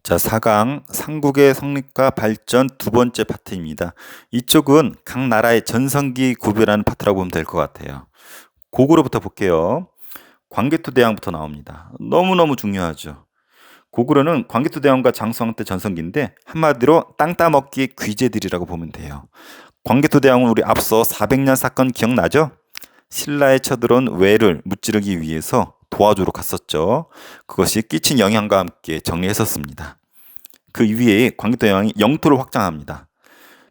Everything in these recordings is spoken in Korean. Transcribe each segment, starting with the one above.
자, 4강 삼국의 성립과 발전 두 번째 파트입니다. 이쪽은 각 나라의 전성기 구별하는 파트라고 보면 될 것 같아요. 고구려부터 볼게요. 광개토대왕부터 나옵니다. 너무너무 중요하죠. 고구려는 광개토대왕과 장수왕 때 전성기인데 한마디로 땅 따먹기 귀재들이라고 보면 돼요. 광개토대왕은 우리 앞서 400년 사건 기억나죠? 신라에 쳐들어온 왜를 무찌르기 위해서 도와주러 갔었죠. 그것이 끼친 영향과 함께 정리했었습니다. 그 위에 광개토대왕이 영토를 확장합니다.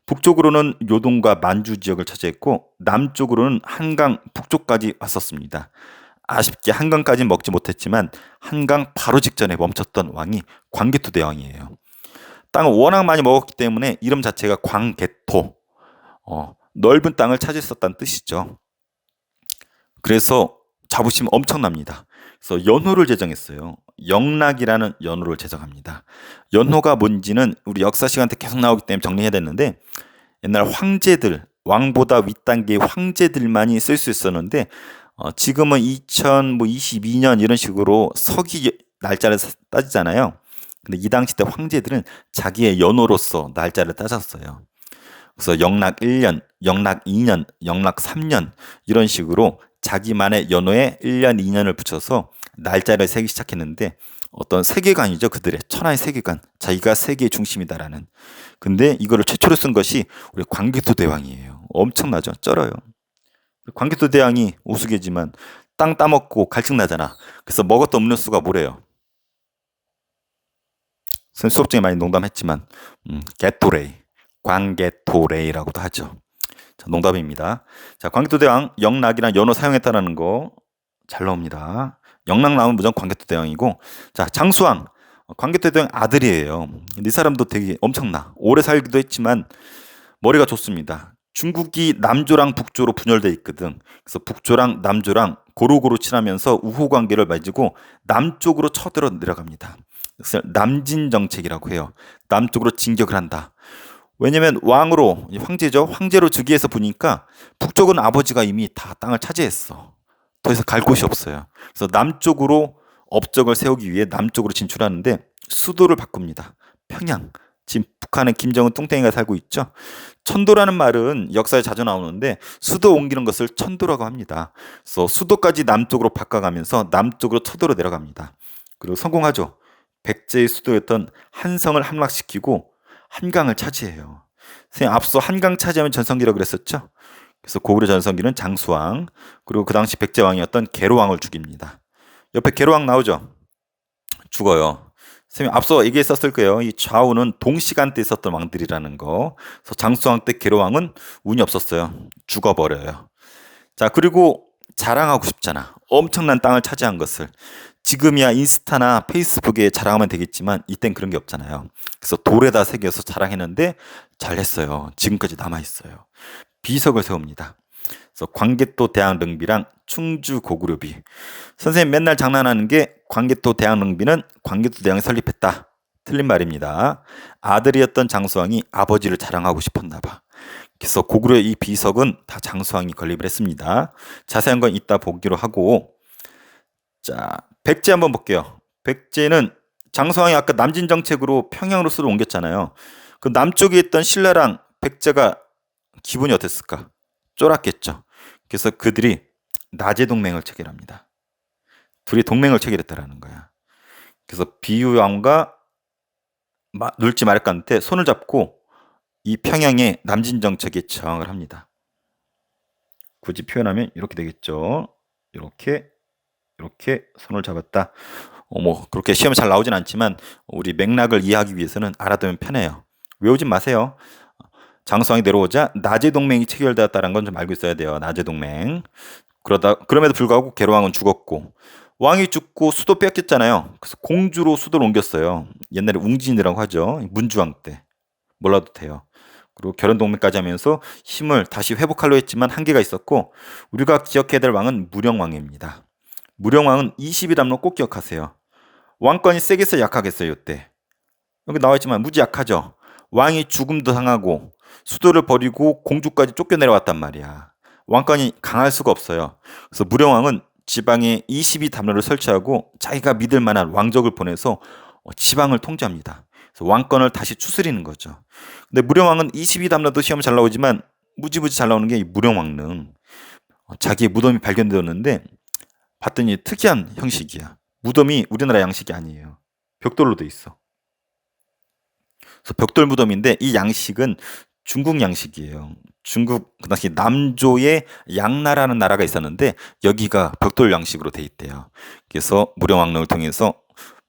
북쪽으로는 요동과 만주 지역을 차지했고 남쪽으로는 한강 북쪽까지 왔었습니다. 아쉽게 한강까지 먹지 못했지만 한강 바로 직전에 멈췄던 왕이 광개토대왕이에요. 땅을 워낙 많이 먹었기 때문에 이름 자체가 광개토, 넓은 땅을 차지했었다는 뜻이죠. 그래서 자부심 엄청납니다. 그래서 연호를 제정했어요. 영락이라는 연호를 제정합니다. 연호가 뭔지는 우리 역사 시간 때 계속 나오기 때문에 정리해야 되는데 옛날 황제들, 왕보다 윗단계의 황제들만이 쓸 수 있었는데 지금은 2022년 이런 식으로 서기 날짜를 따지잖아요. 근데 이 당시 때 황제들은 자기의 연호로서 날짜를 따졌어요. 그래서 영락 1년, 영락 2년, 영락 3년 이런 식으로 자기만의 연호에 1년, 2년을 붙여서 날짜를 세기 시작했는데 어떤 세계관이죠. 그들의 천하의 세계관. 자기가 세계의 중심이다라는. 근데 이거를 최초로 쓴 것이 우리 광개토대왕이에요. 엄청나죠. 쩔어요. 광개토대왕이 우스개지만 땅 따먹고 갈증나잖아. 그래서 먹었던 음료수가 뭐래요? 선생님 수업 중에 많이 농담했지만 게토레이, 광개토레이라고도 하죠. 자, 농담입니다. 자, 광개토대왕 영락이란 연호 사용했다라는 거 잘 나옵니다. 영락 나오면 무조건 광개토대왕이고, 자, 장수왕 광개토대왕 아들이에요. 근데 이 사람도 되게 엄청나. 오래 살기도 했지만 머리가 좋습니다. 중국이 남조랑 북조로 분열돼 있거든. 그래서 북조랑 남조랑 고루고루 친하면서 우호 관계를 맺고 남쪽으로 쳐들어 내려갑니다. 그래서 남진 정책이라고 해요. 남쪽으로 진격을 한다. 왜냐면 왕으로 황제죠. 황제로 즉위해서 보니까 북쪽은 아버지가 이미 다 땅을 차지했어. 더 이상 갈 곳이 없어요. 그래서 남쪽으로 업적을 세우기 위해 남쪽으로 진출하는데 수도를 바꿉니다. 평양. 지금 북한의 김정은 뚱땡이가 살고 있죠. 천도라는 말은 역사에 자주 나오는데 수도 옮기는 것을 천도라고 합니다. 그래서 수도까지 남쪽으로 바꿔가면서 남쪽으로 쳐도로 내려갑니다. 그리고 성공하죠. 백제의 수도였던 한성을 함락시키고 한강을 차지해요. 선생님 앞서 한강 차지하면 전성기라고 그랬었죠. 그래서 고구려 전성기는 장수왕, 그리고 그 당시 백제왕이었던 계로왕을 죽입니다. 옆에 계로왕 나오죠. 죽어요. 선생님 앞서 얘기했었을 거예요. 이 좌우는 동시간대에 있었던 왕들이라는 거. 그래서 장수왕 때 계로왕은 운이 없었어요. 죽어버려요. 자, 그리고 자랑하고 싶잖아. 엄청난 땅을 차지한 것을. 지금이야 인스타나 페이스북에 자랑하면 되겠지만 이땐 그런 게 없잖아요. 그래서 돌에다 새겨서 자랑했는데 잘했어요. 지금까지 남아있어요. 비석을 세웁니다. 그래서 광개토 대왕릉비랑 충주 고구려비. 선생님 맨날 장난하는 게 광개토 대왕릉비는 광개토 대왕이 설립했다. 틀린 말입니다. 아들이었던 장수왕이 아버지를 자랑하고 싶었나 봐. 그래서 고구려 이 비석은 다 장수왕이 건립을 했습니다. 자세한 건 이따 보기로 하고, 자, 백제 한번 볼게요. 백제는 장수왕이 아까 남진 정책으로 평양으로 수도 옮겼잖아요. 그 남쪽에 있던 신라랑 백제가 기분이 어땠을까? 쫄았겠죠. 그래서 그들이 나제 동맹을 체결합니다. 둘이 동맹을 체결했다라는 거야. 그래서 비유왕과 눌지 말까 한테 손을 잡고 이 평양의 남진 정책에 저항을 합니다. 굳이 표현하면 이렇게 되겠죠. 이렇게 손을 잡았다. 뭐 그렇게 시험에 잘 나오진 않지만 우리 맥락을 이해하기 위해서는 알아두면 편해요. 외우진 마세요. 장수왕이 내려오자 나제 동맹이 체결되었다는 건 좀 알고 있어야 돼요. 나제 동맹. 그럼에도 불구하고 계로왕은 죽었고 왕이 죽고 수도 뺏겼잖아요. 그래서 공주로 수도를 옮겼어요. 옛날에 웅진이라고 하죠. 문주왕 때. 몰라도 돼요. 그리고 결혼 동맹까지 하면서 힘을 다시 회복하려 했지만 한계가 있었고 우리가 기억해야 될 왕은 무령왕입니다. 무령왕은 20이 담론 꼭 기억하세요. 왕권이 세겠어요, 약하겠어요, 이때. 여기 나와 있지만 무지 약하죠. 왕이 죽음도 당하고 수도를 버리고 공주까지 쫓겨내려왔단 말이야. 왕권이 강할 수가 없어요. 그래서 무령왕은 지방에 22 담론을 설치하고 자기가 믿을 만한 왕족을 보내서 지방을 통제합니다. 그래서 왕권을 다시 추스리는 거죠. 근데 무령왕은 22담라도 시험 잘 나오지만 무지무지 잘 나오는 게 이 무령왕릉. 자기의 무덤이 발견되었는데 봤더니 특이한 형식이야. 무덤이 우리나라 양식이 아니에요. 벽돌로 돼 있어. 그래서 벽돌 무덤인데 이 양식은 중국 양식이에요. 중국 그 당시 남조에 양나라는 나라가 있었는데 여기가 벽돌 양식으로 돼 있대요. 그래서 무령왕릉을 통해서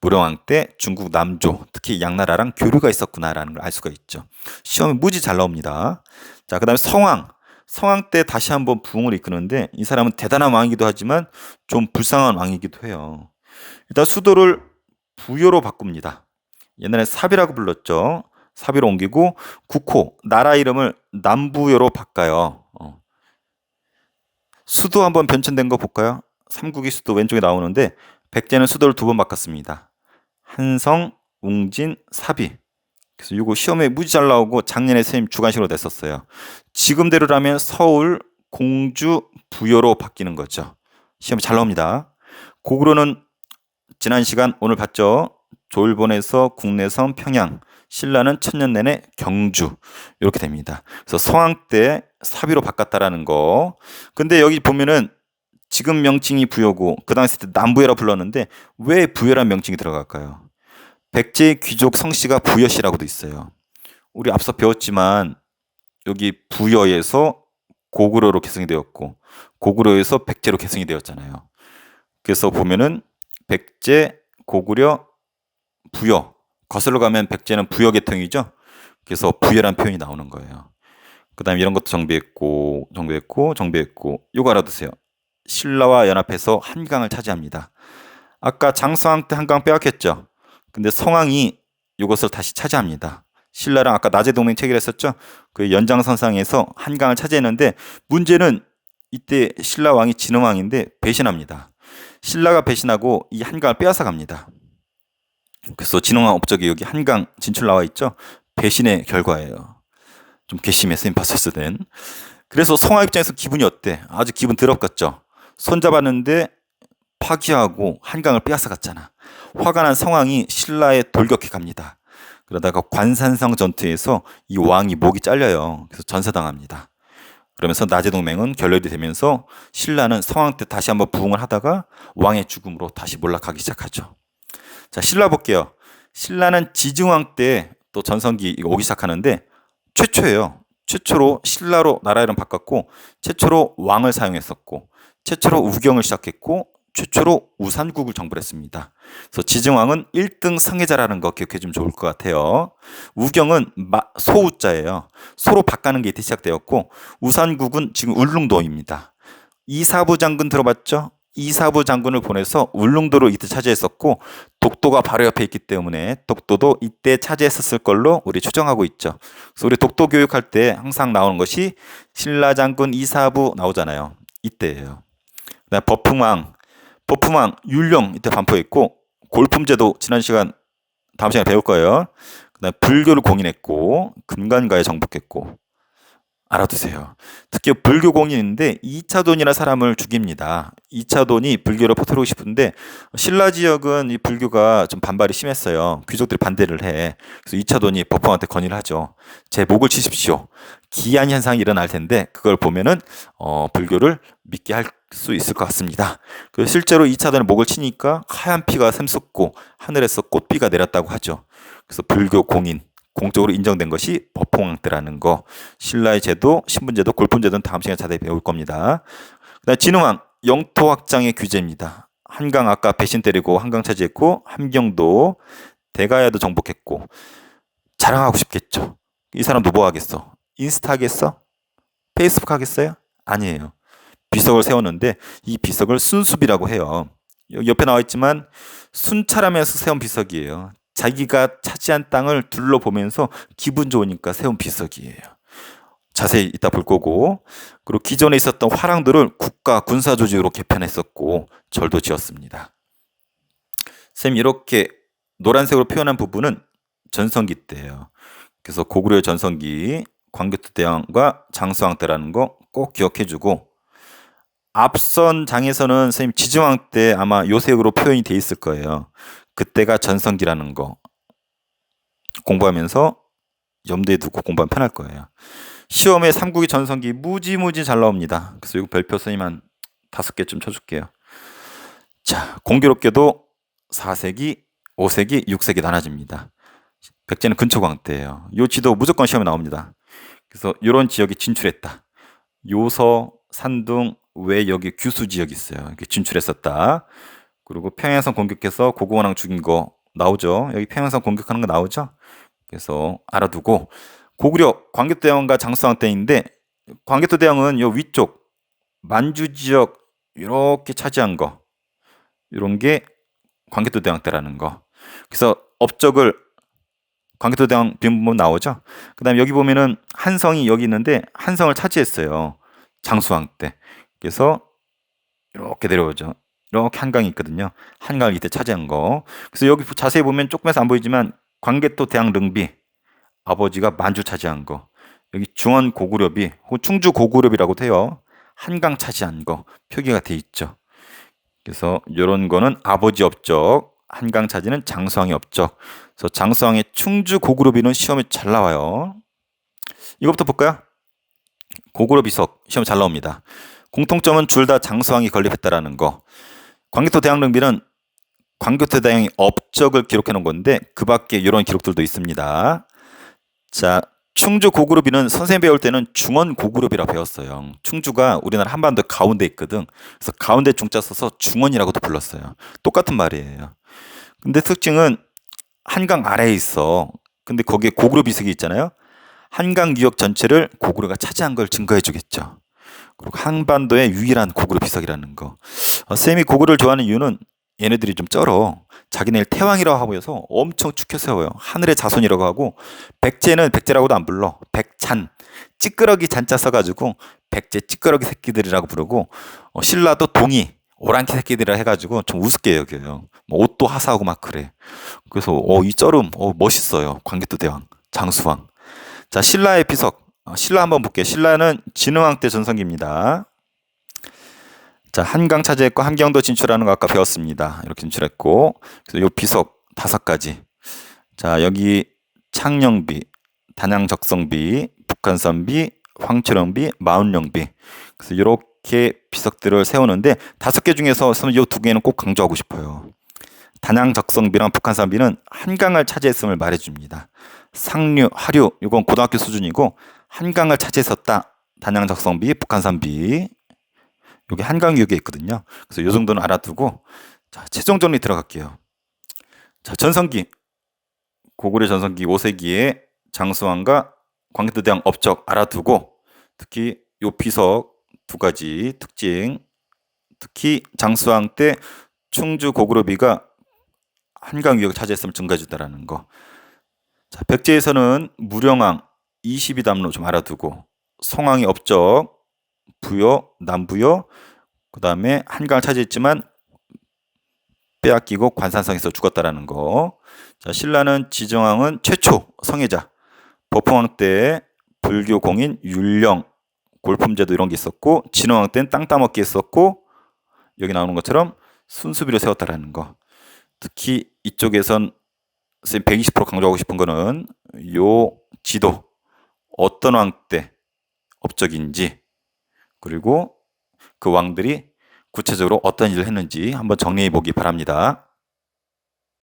무령왕 때 중국 남조 특히 양나라랑 교류가 있었구나라는 걸 알 수가 있죠. 시험에 무지 잘 나옵니다. 자, 그다음에 성왕. 성왕 때 다시 한번 부흥을 이끄는데 이 사람은 대단한 왕이기도 하지만 좀 불쌍한 왕이기도 해요. 일단 수도를 부여로 바꿉니다. 옛날에 사비라고 불렀죠. 사비로 옮기고 국호, 나라 이름을 남부여로 바꿔요. 수도 한번 변천된 거 볼까요? 삼국의 수도 왼쪽에 나오는데 백제는 수도를 2번 바꿨습니다. 한성, 웅진, 사비. 그래서 이거 시험에 무지 잘 나오고 작년에 선생님 주관식으로 냈었어요. 지금대로라면 서울, 공주, 부여로 바뀌는 거죠. 시험에 잘 나옵니다. 고구려는 지난 시간 오늘 봤죠. 조일본에서 국내선 평양, 신라는 천년 내내 경주 이렇게 됩니다. 그래서 성왕 때 사비로 바꿨다라는 거. 근데 여기 보면은 지금 명칭이 부여고 그 당시 때 남부여라 불렀는데 왜 부여란 명칭이 들어갈까요? 백제 귀족 성씨가 부여씨라고도 있어요. 우리 앞서 배웠지만 여기 부여에서 고구려로 계승이 되었고 고구려에서 백제로 계승이 되었잖아요. 그래서 보면은 백제, 고구려, 부여 거슬러 가면 백제는 부여 계통이죠. 그래서 부여란 표현이 나오는 거예요. 그 다음에 이런 것도 정비했고 요거 알아두세요. 신라와 연합해서 한강을 차지합니다. 아까 장성왕 때 한강 빼앗겼죠. 근데 성왕이 이것을 다시 차지합니다. 신라랑 아까 낮에 동맹 체결했었죠. 그 연장선상에서 한강을 차지했는데 문제는 이때 신라 왕이 진흥왕인데 배신합니다. 신라가 배신하고 이 한강을 빼앗아 갑니다. 그래서 진흥왕 업적이 여기 한강 진출 나와 있죠. 배신의 결과예요. 좀 괘씸해 선생님 봤었을 땐. 그래서 성왕 입장에서 기분이 어때? 아주 기분 더럽겠죠. 손잡았는데 파기하고 한강을 빼앗아 갔잖아. 화가 난 성왕이 신라에 돌격해 갑니다. 그러다가 관산성 전투에서 이 왕이 목이 잘려요. 그래서 전사당합니다. 그러면서 낮의 동맹은 결렬이 되면서 신라는 성왕 때 다시 한번 부흥을 하다가 왕의 죽음으로 다시 몰락하기 시작하죠. 자, 신라 볼게요. 신라는 지증왕 때 또 전성기 오기 시작하는데 최초예요. 최초로 신라로 나라 이름 바꿨고 최초로 왕을 사용했었고 최초로 우경을 시작했고 최초로 우산국을 정벌 했습니다. 그래서 지증왕은 1등 성애자라는 거 기억해 주면 좋을 것 같아요. 우경은 소우자예요. 소로 바꾸는 게 이때 시작되었고 우산국은 지금 울릉도입니다. 이사부 장군 들어봤죠? 이사부 장군을 보내서 울릉도를 이때 차지했었고 독도가 바로 옆에 있기 때문에 독도도 이때 차지했었을 걸로 우리 추정하고 있죠. 그래서 우리 독도 교육할 때 항상 나오는 것이 신라 장군 이사부 나오잖아요. 이때예요. 그다음 버풍왕 율령 이때 반포했고 골품제도 지난 시간 다음 시간에 배울 거예요. 그다음 불교를 공인했고 금관가에 정복했고 알아두세요. 특히 불교 공인인데 2차돈이라는 사람을 죽입니다. 2차돈이 불교를 퍼뜨리고 싶은데 신라 지역은 이 불교가 좀 반발이 심했어요. 귀족들이 반대를 해. 그래서 2차돈이 법황한테 건의를 하죠. 제 목을 치십시오. 기한 현상이 일어날 텐데 그걸 보면은 불교를 믿게 할 수 있을 것 같습니다. 그래서 실제로 2차돈의 목을 치니까 하얀 피가 샘솟고 하늘에서 꽃비가 내렸다고 하죠. 그래서 불교 공인 공적으로 인정된 것이 법홍왕 때라는 거. 신라의 제도, 신분제도, 골품제도는 다음 시간에 자세히 배울 겁니다. 그다음 진흥왕 영토 확장의 규제입니다. 한강 아까 배신 때리고 한강 차지했고 함경도 대가야도 정복했고 자랑하고 싶겠죠. 이 사람도 뭐 하겠어? 인스타 하겠어? 페이스북 하겠어요? 아니에요. 비석을 세웠는데 이 비석을 순수비라고 해요. 옆에 나와 있지만 순찰하면서 세운 비석이에요. 자기가 차지한 땅을 둘러보면서 기분 좋으니까 세운 비석이에요. 자세히 이따 볼 거고. 그리고 기존에 있었던 화랑들을 국가 군사 조직으로 개편했었고 절도 지었습니다. 쌤 이렇게 노란색으로 표현한 부분은 전성기 때예요. 그래서 고구려의 전성기 광개토대왕과 장수왕 때라는 거 꼭 기억해주고 앞선 장에서는 선생님 지증왕 때 아마 요색으로 표현이 돼 있을 거예요. 그때가 전성기라는 거 공부하면서 염두에 두고 공부하면 편할 거예요. 시험에 삼국의 전성기 무지무지 잘 나옵니다. 그래서 이거 별표 선생님 한 5개쯤 쳐줄게요. 자, 공교롭게도 4세기, 5세기, 6세기 나눠집니다. 백제는 근초광 때예요. 요 지도 무조건 시험에 나옵니다. 그래서 이런 지역에 진출했다. 요서, 산둥, 외 여기 규수 지역이 있어요. 이렇게 진출했었다. 그리고 평양성 공격해서 고구원왕 죽인 거 나오죠. 여기 평양성 공격하는 거 나오죠. 그래서 알아두고 고구려 광개토대왕과 장수왕 때인데 광개토대왕은 요 위쪽 만주 지역 이렇게 차지한 거 이런 게 광개토대왕 때라는 거. 그래서 업적을 광개토대왕 비문본 나오죠. 그 다음에 여기 보면은 한성이 여기 있는데 한성을 차지했어요. 장수왕 때. 그래서 이렇게 내려오죠. 이렇게 한강이 있거든요. 한강을 이때 차지한 거. 그래서 여기 자세히 보면 조금해서 안 보이지만 광개토 대왕 릉비 아버지가 만주 차지한 거. 여기 중원 고구려비 충주 고구려비라고도 해요. 한강 차지한 거 표기가 돼 있죠. 그래서 이런 거는 아버지 업적, 한강 차지는 장수왕의 업적. 그래서 장수왕의 충주 고구려비는 시험에 잘 나와요. 이것부터 볼까요? 고구려 비석 시험 잘 나옵니다. 공통점은 둘 다 장수왕이 건립했다라는 거. 광개토 대왕릉비는 광개토 대왕의 업적을 기록해 놓은 건데 그 밖에 이런 기록들도 있습니다. 자, 충주 고구려비는 선생님 배울 때는 중원 고구려비라 배웠어요. 충주가 우리나라 한반도 가운데 있거든. 그래서 가운데 중자 써서 중원이라고도 불렀어요. 똑같은 말이에요. 근데 특징은 한강 아래에 있어. 근데 거기에 고구려 비석이 있잖아요. 한강 유역 전체를 고구려가 차지한 걸 증거해 주겠죠. 그리고 한반도의 유일한 고구려 비석이라는 거. 쌤이 고구려를 좋아하는 이유는 얘네들이 좀 쩔어. 자기네를 태왕이라고 하고 해서 엄청 축혀 세워요. 하늘의 자손이라고 하고 백제는 백제라고도 안 불러. 백찬. 찌끄러기 잔자 써가지고 백제 찌끄러기 새끼들이라고 부르고 신라도 동이 오랑캐 새끼들이라 해가지고 좀 우습게 여겨요. 뭐 옷도 하사하고 막 그래. 그래서 이 쩔음 멋있어요. 광개토 대왕, 장수왕. 자, 신라의 비석. 신라 한번 볼게요. 신라는 진흥왕 때 전성기입니다. 자, 한강 차지했고 함경도 진출하는 거 아까 배웠습니다. 이렇게 진출했고 그래서 요 비석 5가지. 자, 여기 창녕비, 단양적성비, 북한선비, 황초령비, 마운령비. 그래서 이렇게 비석들을 세우는데 5개 중에서 요 2개는 꼭 강조하고 싶어요. 단양적성비랑 북한선비는 한강을 차지했음을 말해줍니다. 상류, 하류 이건 고등학교 수준이고 한강을 차지했었다. 단양적성비, 북한산비 여기 한강 유역에 있거든요. 그래서 이 정도는 알아두고 자, 최종 정리 들어갈게요. 자, 전성기 고구려 전성기 5세기에 장수왕과 광개토 대왕 업적 알아두고 특히 요 비석 2가지 특징 특히 장수왕 때 충주 고구려비가 한강 유역을 차지했음을 증거해 주다라는 거. 자, 백제에서는 무령왕 22담로 좀 알아두고 성왕의 업적 부여, 남부여 그 다음에 한강을 차지했지만 빼앗기고 관산성에서 죽었다라는 거. 자, 신라는 지정왕은 최초 성애자 법흥왕 때 불교 공인 율령 골품제도 이런 게 있었고 진흥왕 때는 땅 따먹기 했었고 여기 나오는 것처럼 순수비로 세웠다라는 거. 특히 이쪽에선 120% 강조하고 싶은 거는 요 지도 어떤 왕 때 업적인지 그리고 그 왕들이 구체적으로 어떤 일을 했는지 한번 정리해 보기 바랍니다.